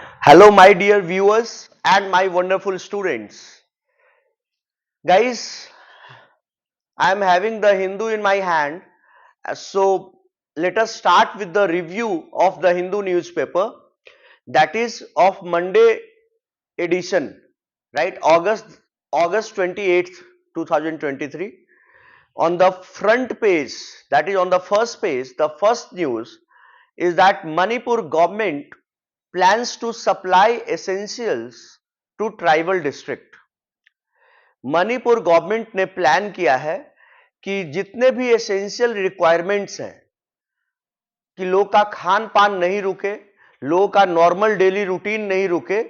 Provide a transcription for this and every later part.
Hello, my dear viewers and my wonderful students. Guys, I am having the Hindu in my hand. So, let us start with the review of the Hindu newspaper, that is of Monday edition, right? August 28th, 2023. On the front page, that is on the first page, the first news is that Manipur government plans to supply essentials to tribal district. Manipur government ने plan किया है कि जितने भी essential requirements हैं कि लोग का खान पान नहीं रुके, लोगों का नॉर्मल डेली रूटीन नहीं रुके,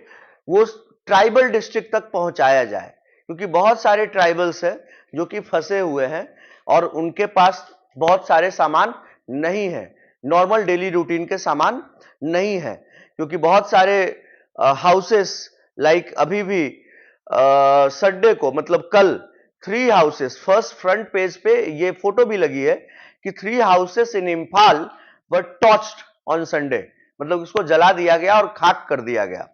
वो ट्राइबल डिस्ट्रिक्ट तक पहुंचाया जाए, क्योंकि बहुत सारे ट्राइबल्स हैं जो कि फंसे हुए हैं और उनके पास बहुत सारे सामान नहीं है, नॉर्मल डेली रूटीन के सामान नहीं है, क्योंकि बहुत सारे हाउसेस लाइक अभी भी संडे को मतलब कल 3 हाउसेस, फर्स्ट फ्रंट पेज पे ये फोटो भी लगी है कि 3 houses in Imphal were torched on Sunday, मतलब इसको जला दिया गया और खाक कर दिया गया।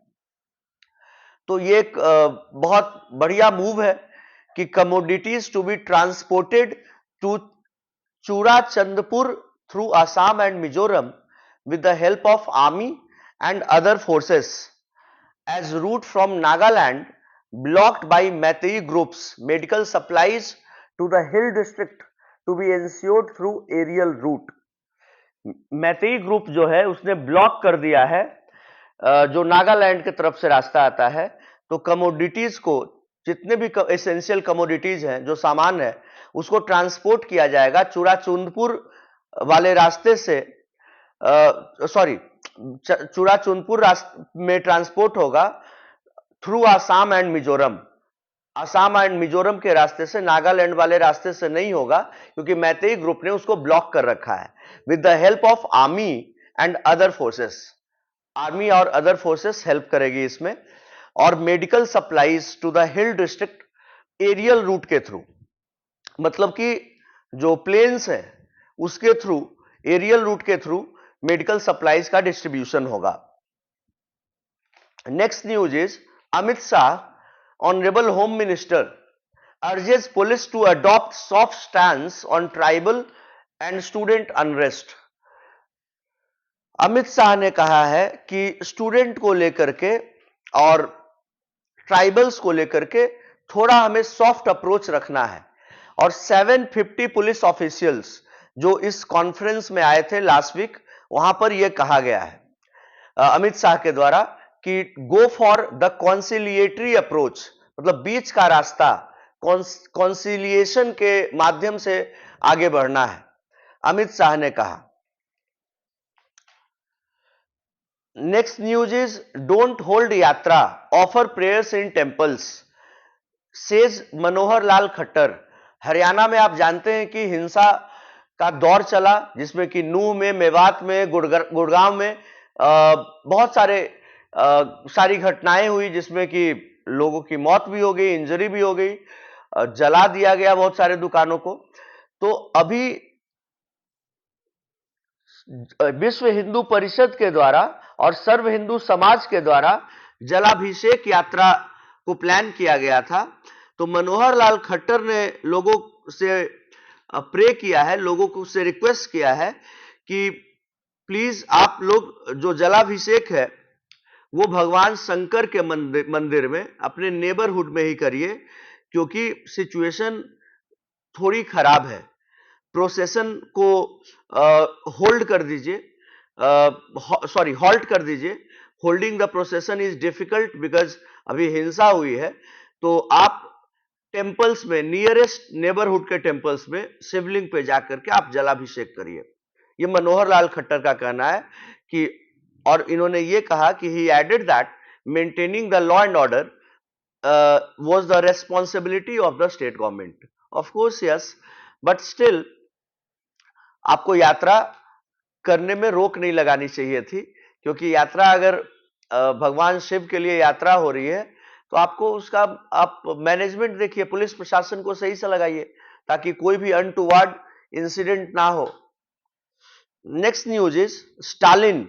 तो ये एक बहुत बढ़िया मूव है कि commodities to be transported to Churachandpur through Assam and Mizoram with the help of army and other forces, as route from Nagaland blocked by Meitei groups. Medical supplies to the hill district to be ensured through aerial route. Meitei group जो है उसने block कर दिया है जो नागालैंड की तरफ से रास्ता आता है, तो कमोडिटीज को, जितने भी एसेंशियल कमोडिटीज हैं, जो सामान है, उसको ट्रांसपोर्ट किया जाएगा चूराचंदपुर वाले रास्ते से, चूराचंदपुर में ट्रांसपोर्ट होगा through Assam and Mizoram. Assam and Mizoram के रास्ते से, नागालैंड वाले रास्ते से नहीं होगा, क्योंकि मैतेई ग्रुप ने उसको ब्लॉक कर रखा है with the help of army and other forces. Army और अदर फोर्सेस हेल्प करेगी इसमें। और medical supplies to the hill district aerial route के थ्रू, मतलब कि जो प्लेन्स है उसके थ्रू, एरियल रूट के थ्रू मेडिकल सप्लाईज का डिस्ट्रीब्यूशन होगा। Next news is Amit Shah, Honorable Home Minister, urges police to adopt soft stance on tribal and student unrest. Amit Shah ने कहा है कि स्टूडेंट को लेकर के और ट्राइबल्स को लेकर के थोड़ा हमें सॉफ्ट अप्रोच रखना है। और 750 पुलिस ऑफिशियल्स जो इस कॉन्फ्रेंस में आए थे लास्ट वीक, वहां पर यह कहा गया है अमित शाह के द्वारा कि गो फॉर द कॉन्सिलिएटरी अप्रोच, मतलब बीच का रास्ता, कॉन्सिलिएशन के माध्यम से आगे बढ़ना है, अमित शाह ने कहा। Next news is don't hold yatra, offer prayers in temples, says Manohar Lal Khattar. Haryana में आप जानते हैं कि हिंसा का दौर चला, जिसमें कि नूह में, मेवात में, गुड़गांव में बहुत सारी घटनाएं हुई, जिसमें कि लोगों की मौत भी हो गई, इंजरी भी हो गई, जला दिया गया बहुत सारे दुकानों को। तो अभी विश्व हिंदू परिषद के द्वारा और सर्व हिंदू समाज के द्वारा जलाभिषेक यात्रा को प्लान किया गया था। तो मनोहर लाल खट्टर ने लोगों से प्रे किया है, लोगों को से रिक्वेस्ट किया है कि प्लीज आप लोग जो जलाभिषेक है वो भगवान शंकर के मंदिर में, अपने नेबरहुड में ही करिए, क्योंकि सिचुएशन थोड़ी खराब है। प्रोसेशन को होल्ड कर दीजिए, हॉल्ट कर दीजिए। Holding the procession is difficult because अभी हिंसा हुई है। तो आप टेम्पल्स में, नियरेस्ट नेबरहुड के टेम्पल्स में शिवलिंग पे जाकर के आप जलाभिषेक करिए। ये मनोहर लाल खट्टर का कहना है कि, और इन्होंने ये कहा कि he added that maintaining the law and order was the responsibility of the state government. Of course yes, but still आपको यात्रा करने में रोक नहीं लगानी चाहिए थी, क्योंकि यात्रा अगर भगवान शिव के लिए यात्रा हो रही है तो आपको उसका आप मैनेजमेंट देखिए, पुलिस प्रशासन को सही से लगाइए ताकि कोई भी अनटुवर्ड इंसिडेंट ना हो। Next news is Stalin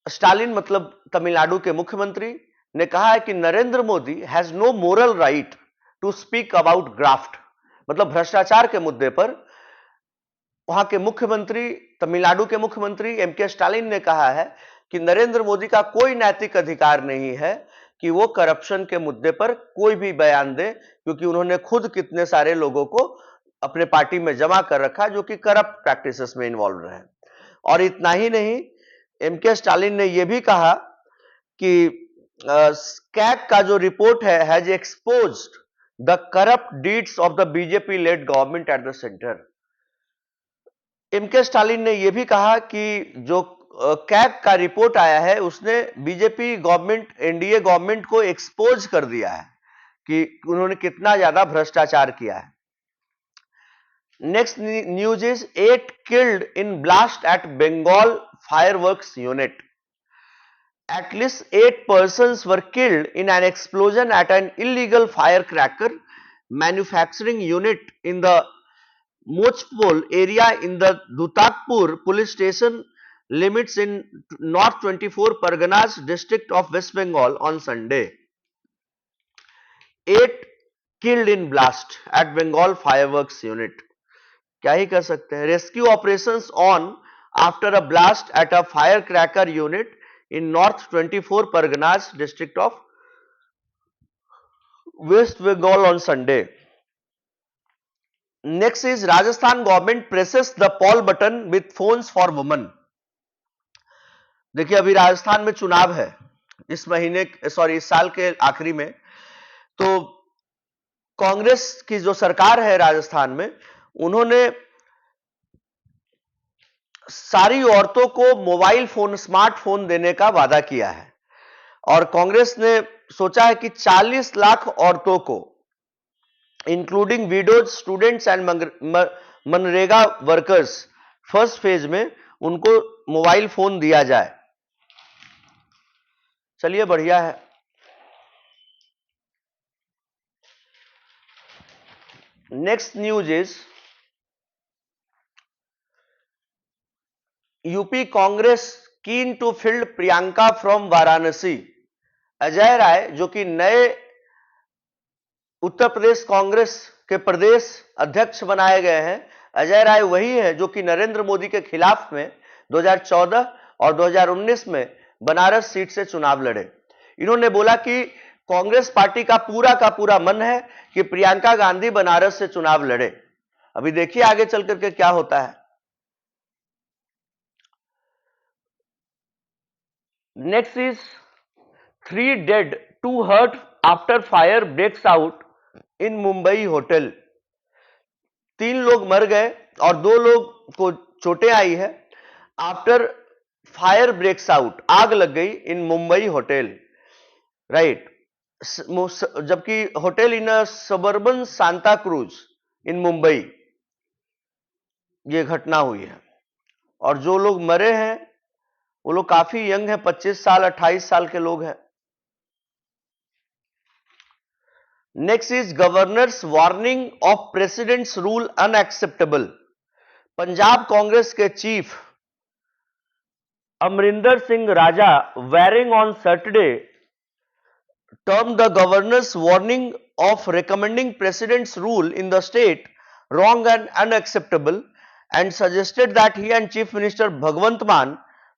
Stalin मतलब तमिलनाडु के मुख्यमंत्री ने कहा है कि Narendra Modi has no moral right to speak about graft, मतलब भ्रष्टाचार के मुद्दे पर वहां के मुख्यमंत्री, तमिलनाडु के मुख्यमंत्री एम के स्टालिन ने कहा है कि नरेंद्र मोदी का कोई नैतिक अधिकार नहीं है कि वो करप्शन के मुद्दे पर कोई भी बयान दे, क्योंकि उन्होंने खुद कितने सारे लोगों को अपने पार्टी में जमा कर रखा जो कि करप्ट प्रैक्टिसेस में इन्वॉल्व रहे। और इतना ही नहीं, एम के स्टालिन ने यह भी कहा कि स्कैक का जो रिपोर्ट है has exposed the corrupt deeds of the BJP led government at the centre. M K Stalin ने यह भी कहा कि जो कैग का रिपोर्ट आया है उसने बीजेपी गवर्नमेंट, एनडीए गवर्नमेंट को एक्सपोज कर दिया है कि उन्होंने कितना ज्यादा भ्रष्टाचार किया है। Next news is 8 killed in blast at Bengal fireworks unit. At least 8 persons were killed in an explosion at an illegal firecracker manufacturing unit in the Mochpol area in the Dutakpur police station limits in North 24 Parganas district of West Bengal on Sunday. 8 killed in blast at Bengal fireworks unit. क्या ही कर सकते हैं। Rescue operations on after a blast at a firecracker unit in North 24 Parganas district of West Bengal on Sunday. Next is Rajasthan government presses the poll button with phones for women. देखिए अभी राजस्थान में चुनाव है इस महीने, sorry इस साल के आखिरी में, तो कांग्रेस की जो सरकार है राजस्थान में, उन्होंने सारी औरतों को मोबाइल फोन, स्मार्टफोन देने का वादा किया है और कांग्रेस ने सोचा है कि 40 लाख औरतों को इंक्लूडिंग विडोज, स्टूडेंट्स एंड मनरेगा वर्कर्स फर्स्ट फेज में उनको मोबाइल फोन दिया जाए। चलिए बढ़िया है। Next news is UP Congress keen to field Priyanka from Varanasi. Ajay Rai जो कि नए उत्तर प्रदेश कांग्रेस के प्रदेश अध्यक्ष बनाए गए हैं, अजय राय वही है जो कि नरेंद्र मोदी के खिलाफ में 2014 और 2019 में बनारस सीट से चुनाव लड़े। इन्होंने बोला कि कांग्रेस पार्टी का पूरा मन है कि प्रियंका गांधी बनारस से चुनाव लड़े। अभी देखिए आगे चल करके क्या होता है। Next is 3 dead 2 hurt after fire breaks out in Mumbai hotel. 3 लोग मर गए और 2 लोग को चोटें आई है आफ्टर फायर ब्रेक्स आउट, आग लग गई इन मुंबई होटल, राइट। जबकि hotel in suburban Santa Cruz in Mumbai ये घटना हुई है और जो लोग मरे हैं वो लोग काफी यंग हैं, 25 साल 28 साल के लोग हैं। Next is governor's warning of president's rule unacceptable. Punjab Congress के chief Amarinder Singh Raja Warring on Saturday termed the governor's warning of recommending president's rule in the state wrong and unacceptable and suggested that he and Chief Minister Bhagwant Mann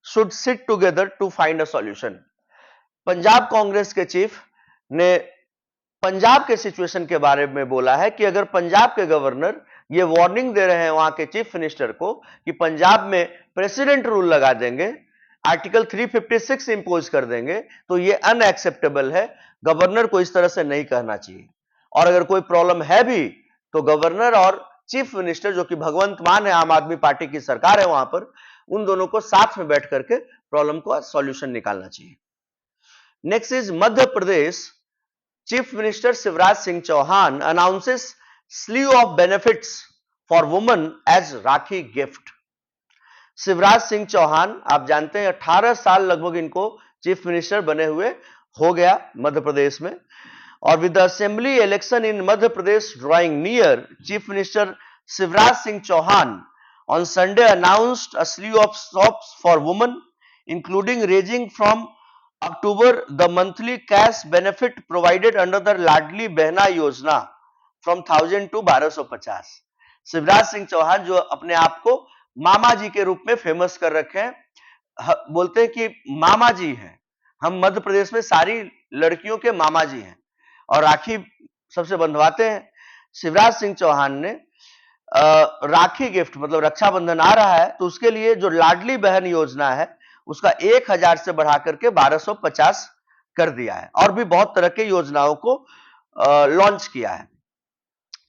should sit together to find a solution. Punjab Congress के chief ने पंजाब के situation के बारे में बोला है कि अगर पंजाब के गवर्नर ये वार्निंग दे रहे हैं वहां के चीफ मिनिस्टर को कि पंजाब में प्रेसिडेंट रूल लगा देंगे, आर्टिकल 356 इंपोज कर देंगे, तो ये अनएक्सेप्टेबल है, गवर्नर को इस तरह से नहीं कहना चाहिए। और अगर कोई प्रॉब्लम है भी तो गवर्नर और चीफ मिनिस्टर जो कि भगवंत मान है, आम आदमी पार्टी की सरकार है वहां पर, उन दोनों को साथ में बैठ करके प्रॉब्लम का सॉल्यूशन निकालना चाहिए। Next is Madhya Pradesh chief minister Shivraj Singh Chouhan announces slew of benefits for women as Rakhi gift. Shivraj Singh Chouhan आप जानते हैं 18 साल लगभग इनको चीफ मिनिस्टर बने हुए हो गया मध्य प्रदेश में, और with the assembly election in Madhya Pradesh drawing near, chief minister Shivraj Singh Chouhan on Sunday announced a slew of shops for women including ranging from October, the monthly cash benefit provided under the Ladli Behna Yojana from 1000 to 1250। Shivraj Singh Chauhan जो अपने आप को मामा जी के रूप में famous कर रखे हैं, बोलते हैं कि मामा जी हैं, हम मध्य प्रदेश में सारी लड़कियों के मामा जी हैं और राखी सबसे बंधवाते हैं। शिवराज सिंह चौहान ने राखी गिफ्ट मतलब रक्षाबंधन आ रहा है तो उसके लिए जो लाडली बहन योजना है उसका 1000 से बढ़ा करके 1250 कर दिया है और भी बहुत तरह के योजनाओं को लॉन्च किया है।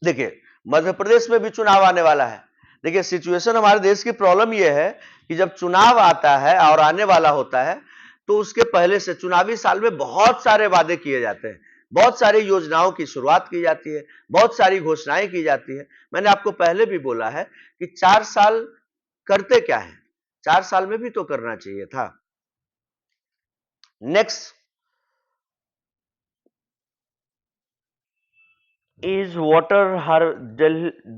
देखिए मध्य प्रदेश में भी चुनाव आने वाला है। देखिए सिचुएशन हमारे देश की प्रॉब्लम यह है कि जब चुनाव आता है और आने वाला होता है तो उसके पहले से चुनावी साल में बहुत सारे वादे किए जाते हैं, बहुत सारी योजनाओं की शुरुआत की जाती है, बहुत सारी घोषणाएं की जाती है। मैंने आपको पहले भी बोला है कि 4 साल करते क्या है, 4 साल में भी तो करना चाहिए था। Next is water her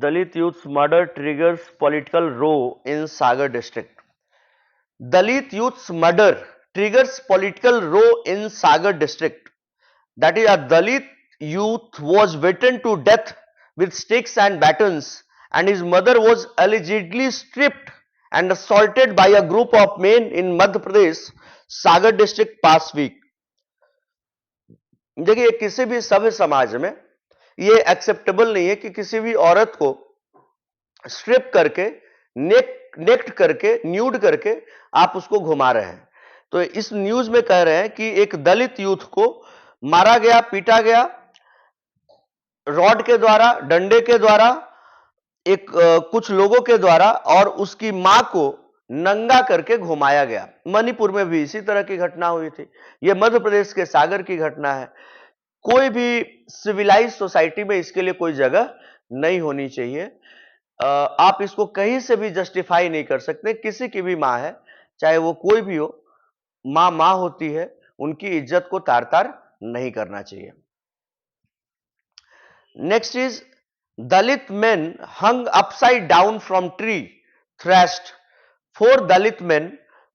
Dalit youth's murder triggers political row in Sagar district. Dalit youth's murder triggers political row in Sagar district. That is, a Dalit youth was beaten to death with sticks and batons, and his mother was allegedly stripped and assaulted by a group of men in Madhya Pradesh, Sagar district past week. देखिए किसी भी सभ्य समाज में ये acceptable नहीं है कि किसी भी औरत को स्ट्रिप करके नेक्ट करके न्यूड करके आप उसको घुमा रहे हैं। तो इस न्यूज में कह रहे हैं कि एक दलित यूथ को मारा गया, पीटा गया रॉड के द्वारा, डंडे के द्वारा, एक कुछ लोगों के द्वारा और उसकी मां को नंगा करके घुमाया गया। मणिपुर में भी इसी तरह की घटना हुई थी। यह मध्य प्रदेश के सागर की घटना है। कोई भी सिविलाइज सोसाइटी में इसके लिए कोई जगह नहीं होनी चाहिए। आप इसको कहीं से भी जस्टिफाई नहीं कर सकते। किसी की भी मां है, चाहे वो कोई भी हो, मां मां होती है, उनकी इज्जत को तार तार नहीं करना चाहिए। Next is Dalit men hung upside down from tree thrashed. 4 Dalit men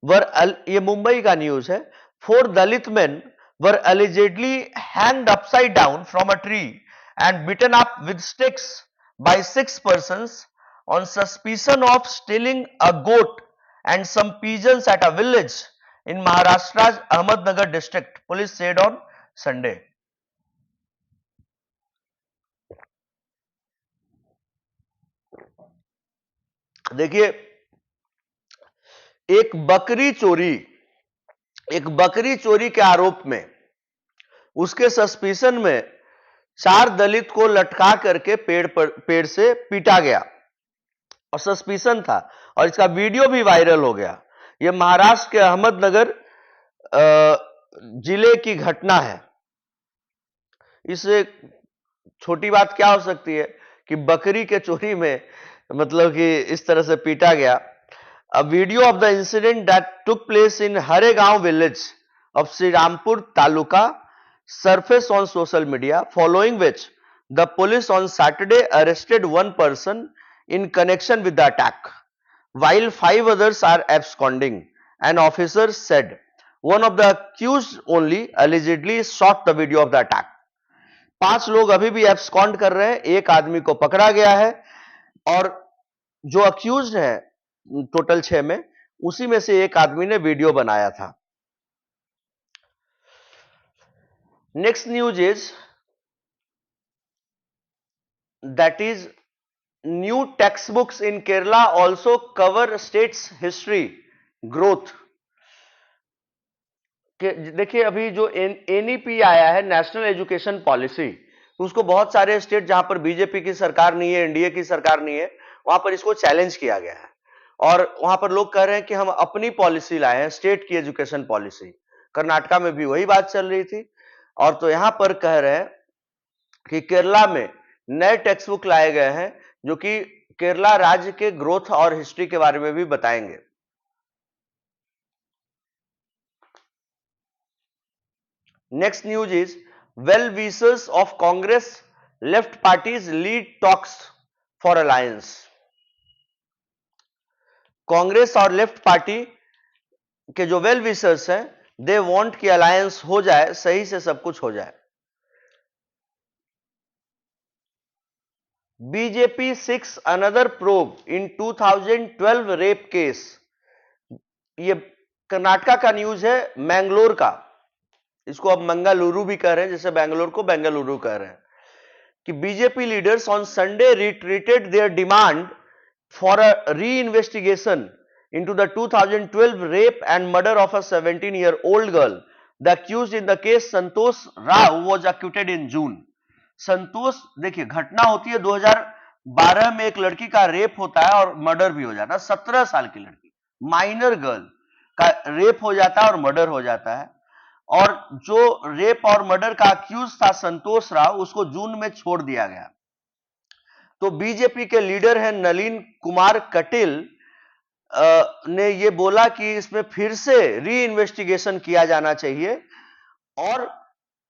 were, ये मुंबई का न्यूज है, 4 Dalit men were allegedly hanged upside down from a tree and beaten up with sticks by 6 persons on suspicion of stealing a goat and some pigeons at a village in Maharashtra's Ahmednagar district, police said on Sunday. देखिए एक बकरी चोरी के आरोप में उसके suspicion में 4 दलित को लटका करके पेड़ से पीटा गया और सस्पिशन था और इसका वीडियो भी वायरल हो गया। यह महाराष्ट्र के अहमदनगर जिले की घटना है। इससे छोटी बात क्या हो सकती है कि बकरी के चोरी में मतलब कि इस तरह से पीटा गया। A video of the incident that took place in Haregaon village of Srirampur Taluka surfaced on social media, following which the police on Saturday arrested one person in connection with the attack, while 5 others are absconding. An officer said one of the accused only allegedly shot the video of the attack. 5 लोग अभी भी abscond कर रहे हैं, एक आदमी को पकड़ा गया है और जो अक्यूज्ड है टोटल 6 में, उसी में से एक आदमी ने वीडियो बनाया था। Next news is that is new text books in Kerala also cover states history growth. देखिए अभी जो एनईपी आया है, नेशनल एजुकेशन पॉलिसी, उसको बहुत सारे स्टेट जहां पर बीजेपी की सरकार नहीं है, एनडीए की सरकार नहीं है, वहां पर इसको चैलेंज किया गया है और वहां पर लोग कह रहे हैं कि हम अपनी पॉलिसी लाए हैं, स्टेट की एजुकेशन पॉलिसी। कर्नाटका में भी वही बात चल रही थी और तो यहां पर कह रहे हैं कि केरला में नए टेक्स्ट बुक लाए गए हैं जो कि केरला राज्य के ग्रोथ और हिस्ट्री के बारे में भी बताएंगे। Next news is well wishers of Congress left parties lead talks for alliance. Congress और लेफ्ट पार्टी के जो वेल विशर्स हैं, दे वांट कि अलायंस हो जाए, सही से सब कुछ हो जाए। बीजेपी सिक्स अनदर प्रोब इन 2012 रेप केस। ये कर्नाटका का न्यूज है, मैंगलोर का, इसको अब मंगलुरु भी कह रहे हैं, जैसे बैंगलोर को बेंगलुरु कह रहे हैं, कि BJP leaders on Sunday retreated their demand for a re-investigation into the 2012 rape and murder of a 17-year-old girl. The accused in the case, Santosh Rao, was acquitted in June. संतोष, देखिए घटना होती है 2012 में, एक लड़की का रेप होता है और मर्डर भी हो जाता है। 17 साल की लड़की, माइनर गर्ल का रेप हो जाता है और मर्डर हो जाता है। और जो रेप और मर्डर का अक्यूज था संतोष राव, उसको जून में छोड़ दिया गया। तो बीजेपी के लीडर हैं नलिन कुमार कटिल ने ये बोला कि इसमें फिर से री इन्वेस्टिगेशन किया जाना चाहिए, और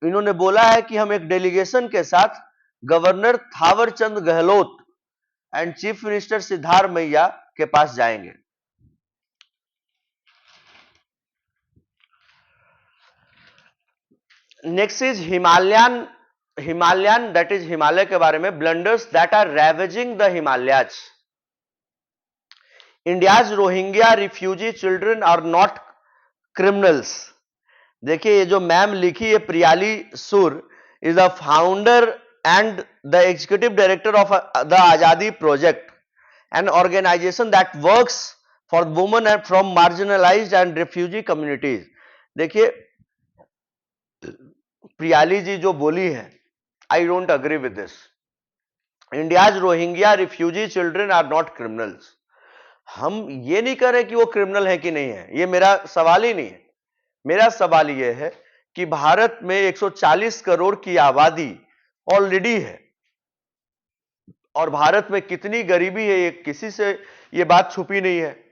इन्होंने बोला है कि हम एक डेलीगेशन के साथ governor Thaawarchand Gehlot and chief minister Siddaramaiah के पास जाएंगे। Next is Himalayan that is Himalaya के बारे में, blunders that are ravaging the Himalayas. India's Rohingya refugee children are not criminals. देखिए ये जो मैम लिखी है, Priyali Sur is the founder and the executive director of the Azadi project, an organisation that works for women and from marginalised and refugee communities. देखिए प्रियाली जी जो बोली है, I don't agree with this. India's Rohingya refugee children are not criminals. हम ये नहीं कह रहे कि वो क्रिमिनल है कि नहीं है, ये मेरा सवाल ही नहीं है। मेरा सवाल यह है कि भारत में 140 करोड़ की आबादी ऑलरेडी है, और भारत में कितनी गरीबी है, ये किसी से ये बात छुपी नहीं है।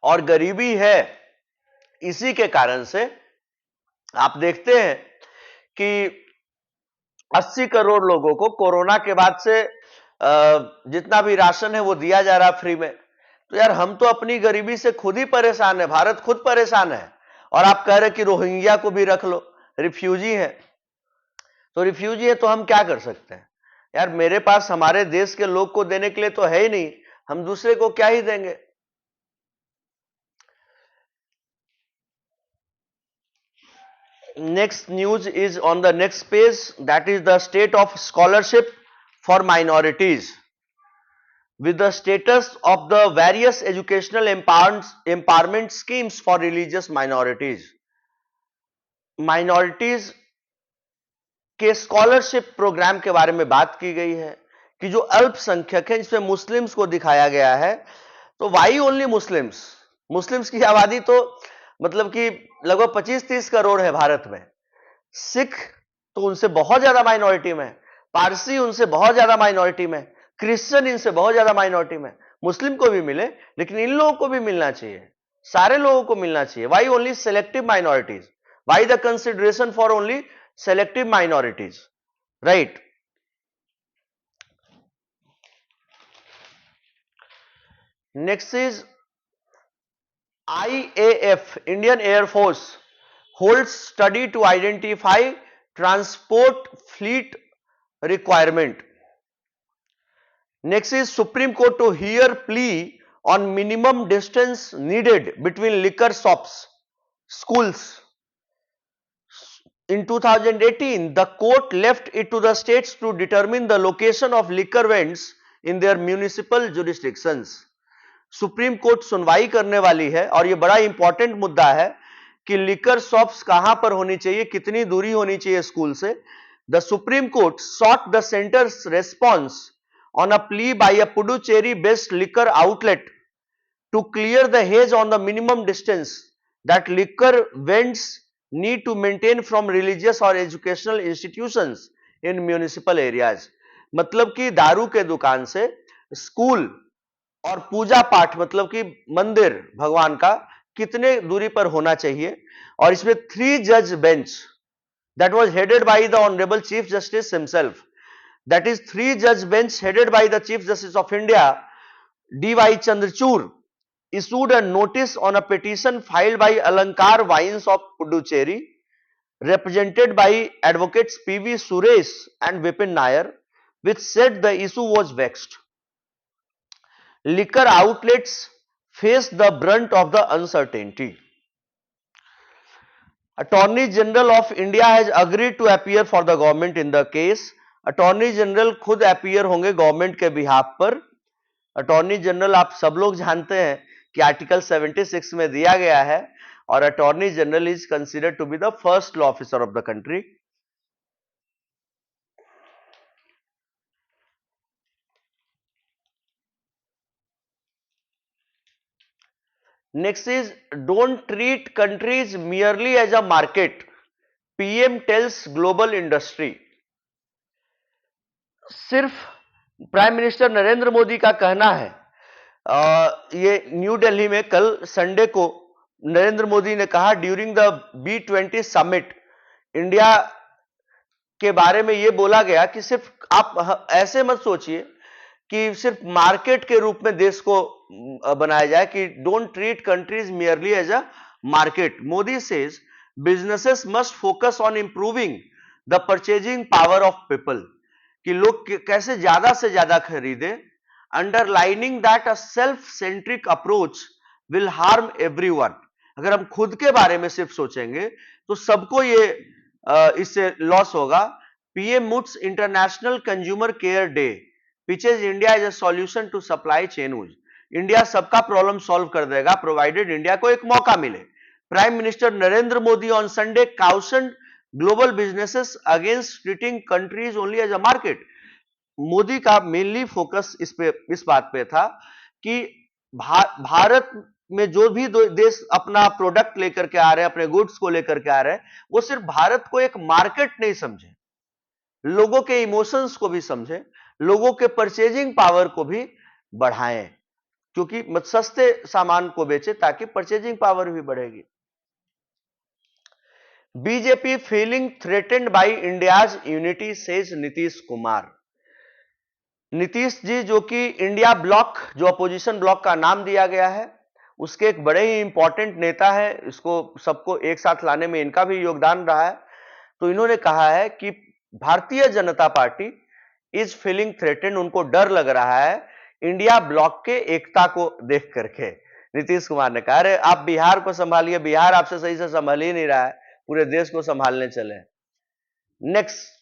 और गरीबी है इसी के कारण से आप देखते हैं कि 80 करोड़ लोगों को कोरोना के बाद से जितना भी राशन है वो दिया जा रहा फ्री में। तो यार हम तो अपनी गरीबी से खुद ही परेशान है, भारत खुद परेशान है, और आप कह रहे कि रोहिंग्या को भी रख लो, रिफ्यूजी है। तो रिफ्यूजी है तो हम क्या कर सकते हैं यार, मेरे पास हमारे देश के लोग को देने के लिए तो है ही नहीं, हम दूसरे को क्या ही देंगे। Next news is on the next page, that is the state of scholarship for minorities, with the status of the various educational empowerment schemes for religious minorities. Minorities के स्कॉलरशिप प्रोग्राम के बारे में बात की गई है कि जो अल्पसंख्यक है, जिसमें मुस्लिम्स को दिखाया गया है। तो वाई ओनली मुस्लिम्स? मुस्लिम्स की आबादी तो मतलब कि लगभग 25-30 करोड़ है भारत में। सिख तो उनसे बहुत ज्यादा माइनॉरिटी में, पारसी उनसे बहुत ज्यादा माइनॉरिटी में, क्रिश्चियन इनसे बहुत ज्यादा माइनॉरिटी में। मुस्लिम को भी मिले, लेकिन इन लोगों को भी मिलना चाहिए, सारे लोगों को मिलना चाहिए। Why only selective minorities? Why the consideration for only selective minorities, right? Next is IAF, Indian Air Force holds study to identify transport fleet requirement. Next is Supreme Court to hear plea on minimum distance needed between liquor shops, schools. In 2018, the court left it to the states to determine the location of liquor vends in their municipal jurisdictions. Supreme court सुनवाई करने वाली है, और यह बड़ा important मुद्दा है कि लिकर शॉप्स कहां पर होनी चाहिए, कितनी दूरी होनी चाहिए स्कूल से। The supreme court sought the center's response on a plea by a Puducherry based liquor outlet to clear the haze on the minimum distance that liquor vends need to maintain from religious or educational institutions in municipal areas. मतलब कि दारू के दुकान से school और पूजा पाठ, मतलब कि मंदिर भगवान का, कितने दूरी पर होना चाहिए। और इसमें 3 जज bench that was headed by the honorable chief justice himself, that is 3-judge bench headed by the Chief Justice of India, D.Y. Chandrachud, issued a notice on a petition filed by Alankar Wines of Puducherry, represented by advocates P.V. Suresh and Vipin Nair, which said the issue was vexed. Liquor outlets face the brunt of the uncertainty. Attorney General of India has agreed to appear for the government in the case. Attorney general खुद appear होंगे government के behalf पर. Attorney general आप सब लोग जानते हैं कि आर्टिकल 76 में दिया गया है और attorney general is considered to be the first law officer of the country. Next is, don't treat countries merely as a market. PM tells global industry. सिर्फ प्राइम मिनिस्टर नरेंद्र मोदी का कहना है. ये न्यू दिल्ली में कल संडे को नरेंद्र मोदी ने कहा during the B20 summit, India के बारे में ये बोला गया कि सिर्फ आप ऐसे मत सोचिए कि सिर्फ मार्केट के रूप में देश को बनाया जाए, कि don't treat countries merely as a market. Modi says businesses must focus on improving the purchasing power of people, कि लोग कैसे ज्यादा से ज्यादा खरीदे. Underlining that a self centric approach will harm everyone. अगर हम खुद के बारे में सिर्फ सोचेंगे तो सबको ये इससे लॉस होगा. PM moods international consumer care day pitches India as a solution to supply chain. India सबका प्रॉब्लम सॉल्व कर देगा प्रोवाइडेड इंडिया को एक मौका मिले. Prime minister Narendra Modi on Sunday cautioned global businesses against treating countries only as a market. Modi का mainly focus इस बात पे था कि भारत में जो भी देश अपना प्रोडक्ट लेकर के आ रहे हैं, अपने गुड्स को लेकर के आ रहे हैं, वो सिर्फ भारत को एक मार्केट नहीं समझे, लोगों के इमोशंस को भी समझे, लोगों के परचेजिंग पावर को भी बढ़ाएं, क्योंकि सस्ते सामान को बेचे ताकि परचेजिंग पावर भी बढ़ेगी. BJP feeling threatened by India's unity says Nitish Kumar. Nitish ji जो कि इंडिया ब्लॉक, जो अपोजिशन ब्लॉक का नाम दिया गया है, उसके एक बड़े ही इंपॉर्टेंट नेता है. इसको सबको एक साथ लाने में इनका भी योगदान रहा है. तो इन्होंने कहा है कि Bharatiya Janata party is feeling threatened, उनको डर लग रहा है इंडिया ब्लॉक के एकता को देख करके. नीतीश कुमार ने कहा अरे आप बिहार को संभालिए, बिहार आपसे सही से संभाल ही नहीं रहा है, पूरे देश को संभालने चले. Next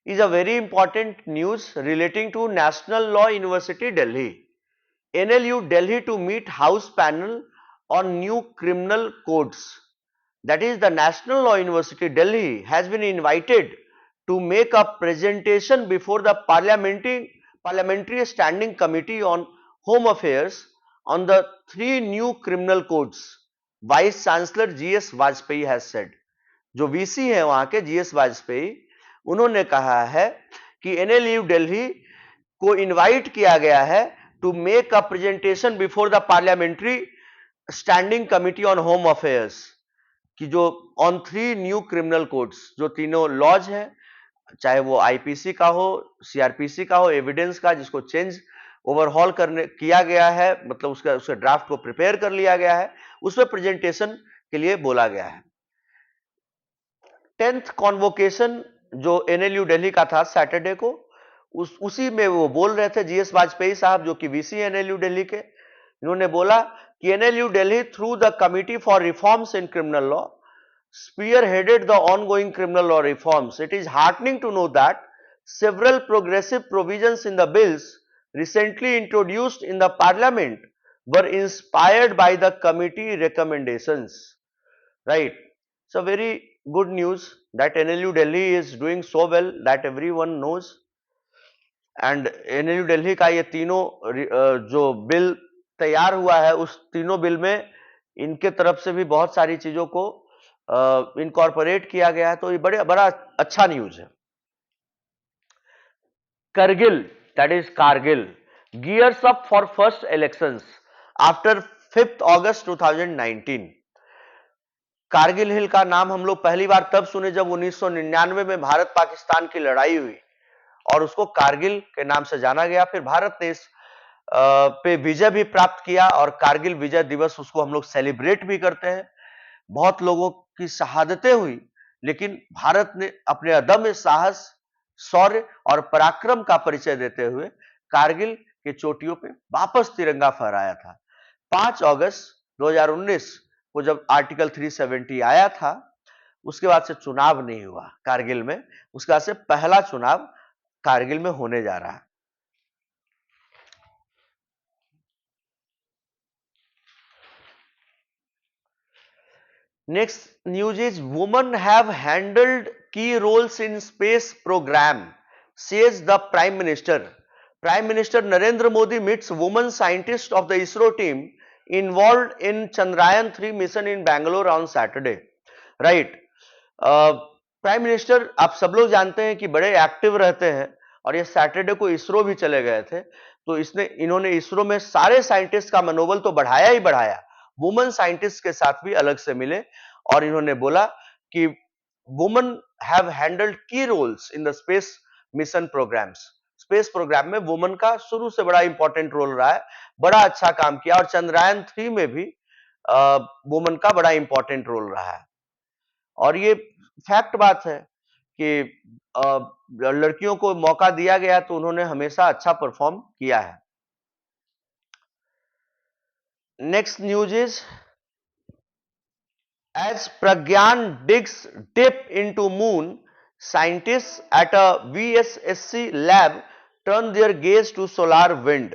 is a very important news relating to National Law University Delhi. NLU Delhi to meet House panel on new criminal codes. That is, the National Law University Delhi has been invited to make a presentation before the Parliamentary Standing Committee on Home Affairs on the 3 new criminal codes. Vice Chancellor G.S. Vajpayee has said. जो VC है वहां के G.S. Vajpayee, उन्होंने कहा है कि NLU Delhi को invite किया गया है to make a presentation before the parliamentary standing committee on home affairs, कि जो ऑन 3 न्यू क्रिमिनल कोड्स, जो तीनों लॉज हैं, चाहे वो आईपीसी का हो, सीआरपीसी का हो, एविडेंस का, जिसको चेंज ओवरहॉल किया गया है, मतलब उसके ड्राफ्ट को प्रिपेयर कर लिया गया है, उसमें प्रेजेंटेशन के लिए बोला गया है. 10th कॉन्वोकेशन जो एनएलयू दिल्ली का था सैटरडे को, उसी में वो बोल रहे थे जीएस वाजपेयी साहब, जो कि वीसी एनएलयू दिल्ली के. इन्होंने बोला कि NLU Delhi through the committee for reforms in criminal law spearheaded the ongoing criminal law reforms. It is heartening to know that several progressive provisions in the bills recently introduced in the parliament were inspired by the committee recommendations. Right? So very good news that NLU Delhi is doing so well that everyone knows. And NLU Delhi का ये तीनों जो bill तैयार हुआ है, उस तीनों bill में इनके तरफ से भी बहुत सारी चीजों को इनकॉर्पोरेट किया गया है. तो ये बड़ा अच्छा न्यूज है. Kargil, that is Kargil, gears up for first elections after 5th August 2019. Kargil hill का नाम हम लोग पहली बार तब सुने जब 1999 में भारत पाकिस्तान की लड़ाई हुई और उसको कारगिल के नाम से जाना गया। फिर भारत ने इस पे विजय भी प्राप्त किया और कारगिल विजय दिवस उसको हम लोग सेलिब्रेट भी करते हैं। बहुत लोगों की शहादतें हुई, लेकिन भारत ने अपने अदम्य साहस, शौर्य और पराक्रम का परिचय देते हुए कारगिल के चोटियों पे वापस तिरंगा फहराया था। 5 अगस्त 2019 को जब आर्टिकल 370 आया था, उसके बाद से चुनाव नहीं हुआ कारगिल में। उसके बाद से पहला चुनाव कारगिल में होने जा रहा है। Next news is women have handled key roles in space program, says the Prime Minister. Prime Minister Narendra Modi meets women scientists of the ISRO team involved in Chandrayaan 3 mission in Bangalore on Saturday. Right. Prime minister आप सब लोग जानते हैं कि बड़े active रहते हैं और ये सैटरडे को इसरो भी चले गए थे, तो इन्होंने इसरो में सारे साइंटिस्ट का मनोबल तो बढ़ाया ही बढ़ाया, वुमेन साइंटिस्ट के साथ भी अलग से मिले और इन्होंने बोला कि women have handled key roles in the space mission programmes. Space programme में वुमेन का शुरू से बड़ा इंपॉर्टेंट रोल रहा है, बड़ा अच्छा काम किया और चंद्रयान 3 में भी वुमेन का बड़ा इंपॉर्टेंट रोल रहा है। और ये फैक्ट बात है कि लड़कियों को मौका दिया गया तो उन्होंने हमेशा अच्छा परफॉर्म किया है। Next news is as Pragyan digs deep into moon, scientists at a VSSC lab turn their gaze to solar wind.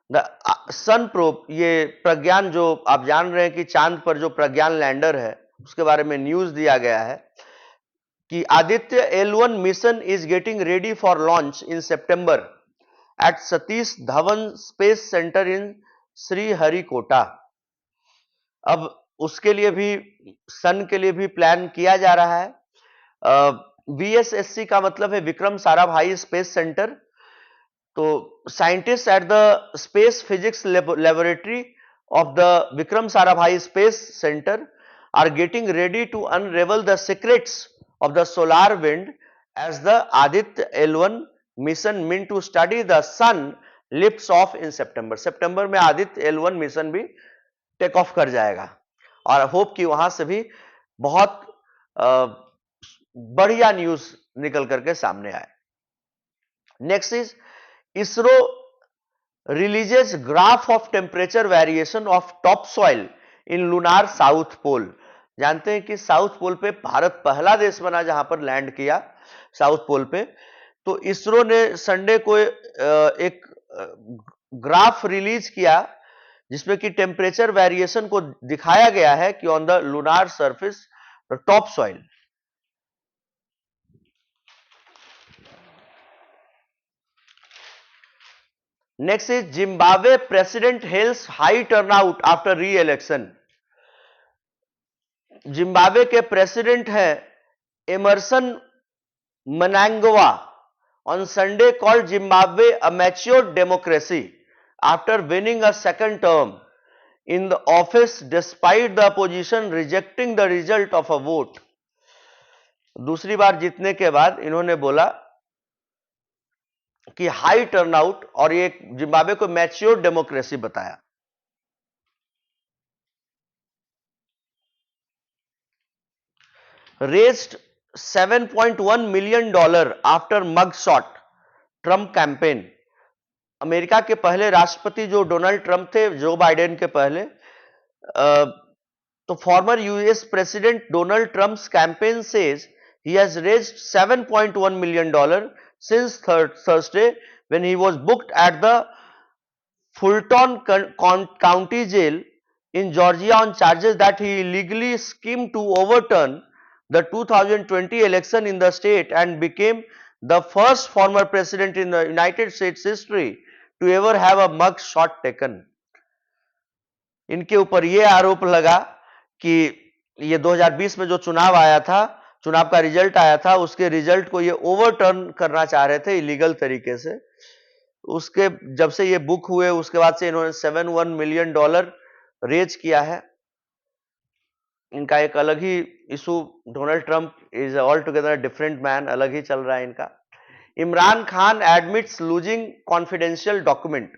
The sun probe, ये प्रज्ञान जो आप जान रहे हैं कि चांद पर जो प्रज्ञान लैंडर है उसके बारे में न्यूज दिया गया है कि Aditya L1 mission is getting ready for launch in September at Satish Dhawan space centre in Sriharikota. अब उसके लिए भी सन के लिए भी प्लान किया जा रहा है। VSSC का मतलब है विक्रम साराभाई स्पेस सेंटर। तो scientist at the space physics laboratory of the Vikram Sarabhai space centre are getting ready to unravel the secrets of the solar wind as the Aditya L1 mission meant to study the sun lifts off in September. सितंबर में Aditya L1 mission भी take off कर जाएगा और hope कि वहां से भी बहुत बढ़िया न्यूज निकल करके सामने आए। Next is ISRO releases graph of temperature variation of top soil in lunar south pole. जानते हैं कि साउथ पोल पे भारत पहला देश बना जहां पर लैंड किया साउथ पोल पे। तो इसरो ने संडे को एक ग्राफ रिलीज किया जिसमें कि टेम्परेचर वेरिएशन को दिखाया गया है कि on the lunar surface top soil. Next is Zimbabwe president hails high turnout after reelection. Zimbabwe के प्रेसिडेंट हैं Emmerson Mnangagwa on Sunday called Zimbabwe a mature democracy after winning a second term in the office despite the opposition rejecting the result of a vote. दूसरी बार जीतने के बाद इन्होंने बोला कि high turnout और ये जिम्बाब्वे को मैच्योर डेमोक्रेसी बताया। raised $7.1 million after mugshot Trump campaign. America के पहले राष्ट्रपति जो डोनाल्ड ट्रंप थे, जो बाइडेन के पहले, तो former US president Donald Trump's campaign says he has raised $7.1 million since Thursday when he was booked at the Fulton County Jail in Georgia on charges that he illegally schemed to overturn the 2020 election in the state and became the first former president in the United States history to ever have a mug shot taken. इनके ऊपर ये आरोप लगा कि ये 2020 में जो चुनाव आया था, चुनाव का रिजल्ट आया था, उसके रिजल्ट को ये ओवरटर्न करना चाह रहे थे इलीगल तरीके से। उसके जब से ये बुक हुए उसके बाद से इन्होंने $7.1 million रेज किया है। इनका एक अलग ही issue, Donald Trump is altogether different man, अलग ही चल रहा है इनका। Imran Khan admits losing confidential document,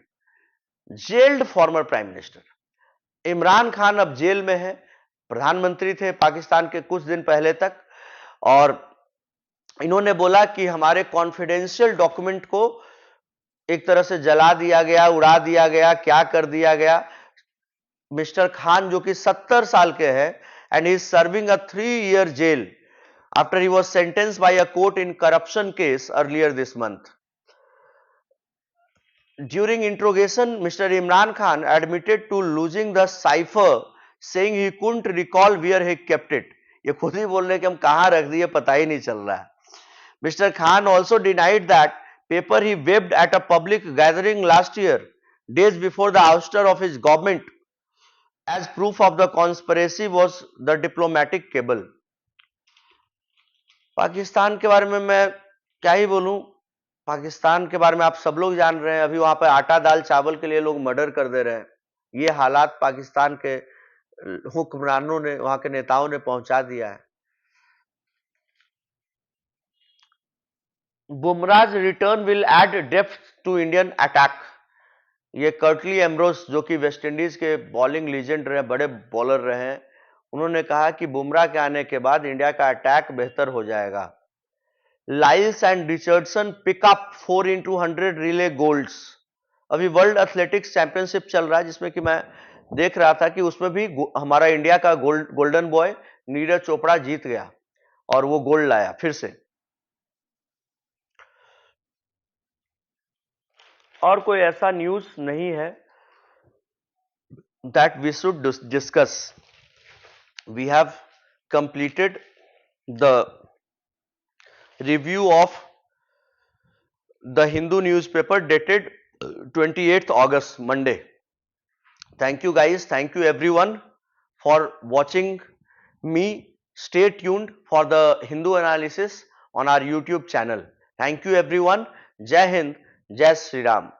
jailed former prime minister. Imran Khan अब जेल में है, प्रधानमंत्री थे पाकिस्तान के कुछ दिन पहले तक, और इन्होंने बोला कि हमारे कॉन्फिडेंशियल डॉक्यूमेंट को एक तरह से जला दिया गया, उड़ा दिया गया, क्या कर दिया गया। मिस्टर खान जो कि 70 साल के हैं and he is serving a 3-year jail after he was sentenced by a court in corruption case earlier this month. During interrogation, Mr. Imran Khan admitted to losing the cipher, saying he couldn't recall where he kept it. ये खुद ही बोल रहे कि हम कहां रख दिए पता ही नहीं चल रहा है। Mr. Khan also denied that paper he waved at a public gathering last year, days before the ouster of his government, as proof of the conspiracy was the diplomatic cable. Pakistan के बारे में मैं क्या ही बोलूं, पाकिस्तान के बारे में आप सब लोग जान रहे हैं। अभी वहां पे आटा दाल चावल के लिए लोग मर्डर कर दे रहे हैं। ये हालात पाकिस्तान के हुक्मरानों ने, वहां के नेताओं ने पहुंचा दिया है। Bumrah's return will add depth to Indian attack. ये कर्टली एम्ब्रोस जो कि वेस्ट इंडीज के बॉलिंग लीजेंड रहे, बड़े बॉलर रहे हैं, उन्होंने कहा कि बुमराह के आने के बाद इंडिया का अटैक बेहतर हो जाएगा। Lyles and Richardson pick up 4x100 relay golds. अभी वर्ल्ड एथलेटिक्स चैंपियनशिप चल रहा है, जिसमें कि मैं देख रहा था कि उसमें भी हमारा इंडिया का गोल्डन बॉय नीरज चोपड़ा जीत गया और वो गोल्ड लाया फिर से। और कोई ऐसा न्यूज नहीं है that we should discuss. We have completed the review of the Hindu newspaper dated 28th August, Monday. Thank you guys, thank you everyone for watching me. Stay tuned for the Hindu analysis on our YouTube channel. Thank you everyone. Jai Hind, Jai Shri Ram.